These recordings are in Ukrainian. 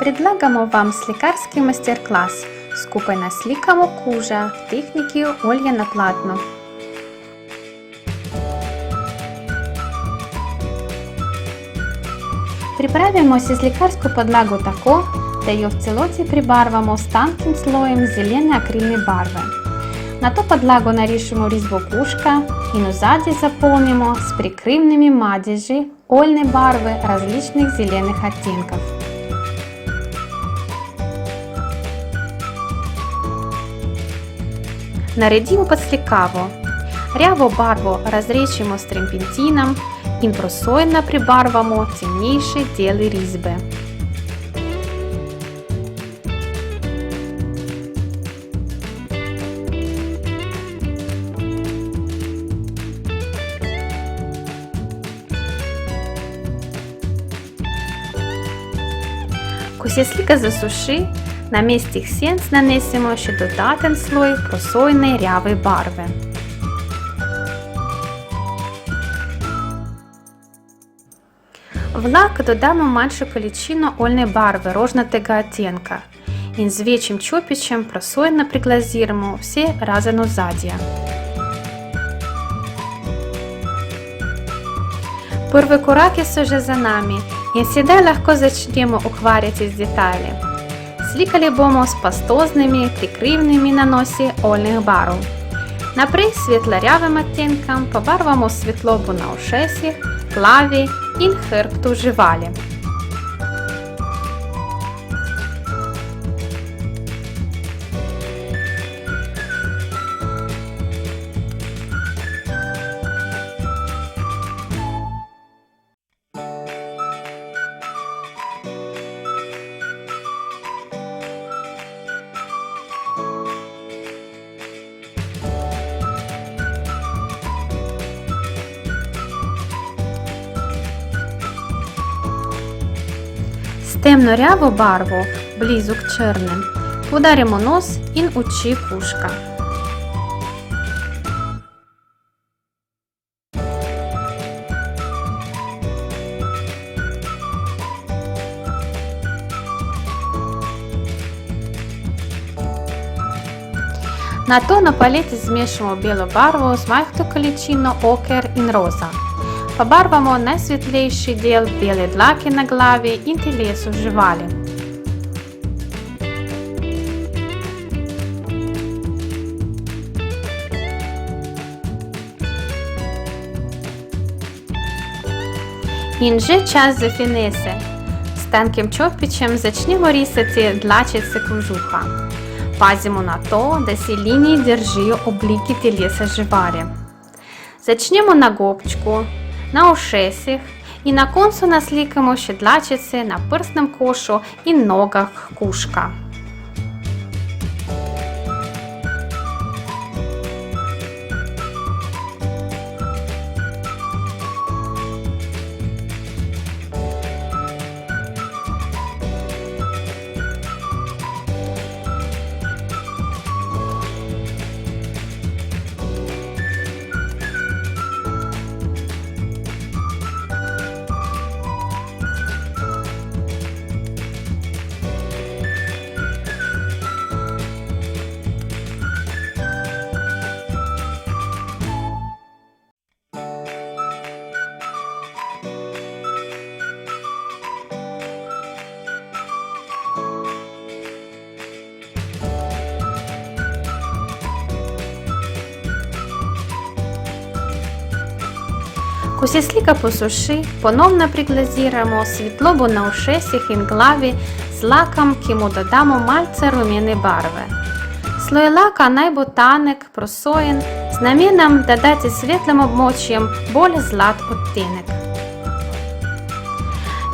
Предлагамо вам слікарський майстер-клас з купена слікамо кужа в техніці Ольги на платно. Приправимо слікарську подлагу тако, да її в цілоті прибарвимо з тонким слоєм зеленої акрильної барви. На ту подлагу наріжемо різьбу кушка і назаді заповнимо з прикривними мадяжі ольної барви различних зелених оттенков. Нарядимо подсликаво. Ряву барву разрежемо с тремпентином и просойно прибарвamo темнейшие делы ризбы. Коли сліка засуши, на місці сенс нанесемо ще додатен слой просойної рявої барви. В лак додамо меншу кількість ольної барви рожнатого оттенка і з вечим чопічем просойно приглазуємо всі разонозаддя. Первый куракис уже за нами, і всегда легко зачнемо ухварити з деталі. Слікали бомо з пастозними прикривними на носі ольних барв. Наприй світло-рявим оттенком побарвимо світлобу на ушесі, клаві і хребту живалі. Темно-ряву барву, близу к черним, ударимо нос і очі кушка. На то на палеті змішуємо білу барву з маленькою кількістю окер і роза. Побарвamo najsvjetlejši del bijele dlake na glavi in telesu živali. In že čas za finese. Z tankim čopičem začnemo risati dlačice kožuha. Pazimo na to, da se liniji držijo obliki telesa živali. Začnemo na gobčku, на ушесях і на концу наслікаємо ще длачиці на перснем кошу і ногах кушка. Коли сліка посуши, поновно приглазуємо світлобу на ушесях і главі з лаком, кому додамо мальце румяної барви. Слой лака найбо танек, просоєн, з наміром додати світлим обмочієм более злат оттенок.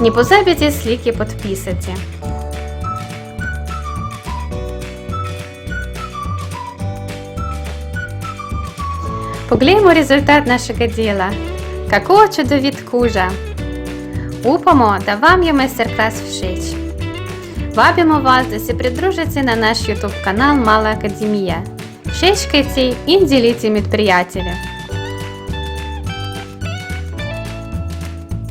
Не позабудьте сліки підписати. Погляньмо результат нашого діла. Какого чудовит кужа! Упамо, да вам є майстер-клас вшить. Вабимо вас, да се придружите на наш YouTube канал Мала Академія. Шечкайте і діліться між приятелями.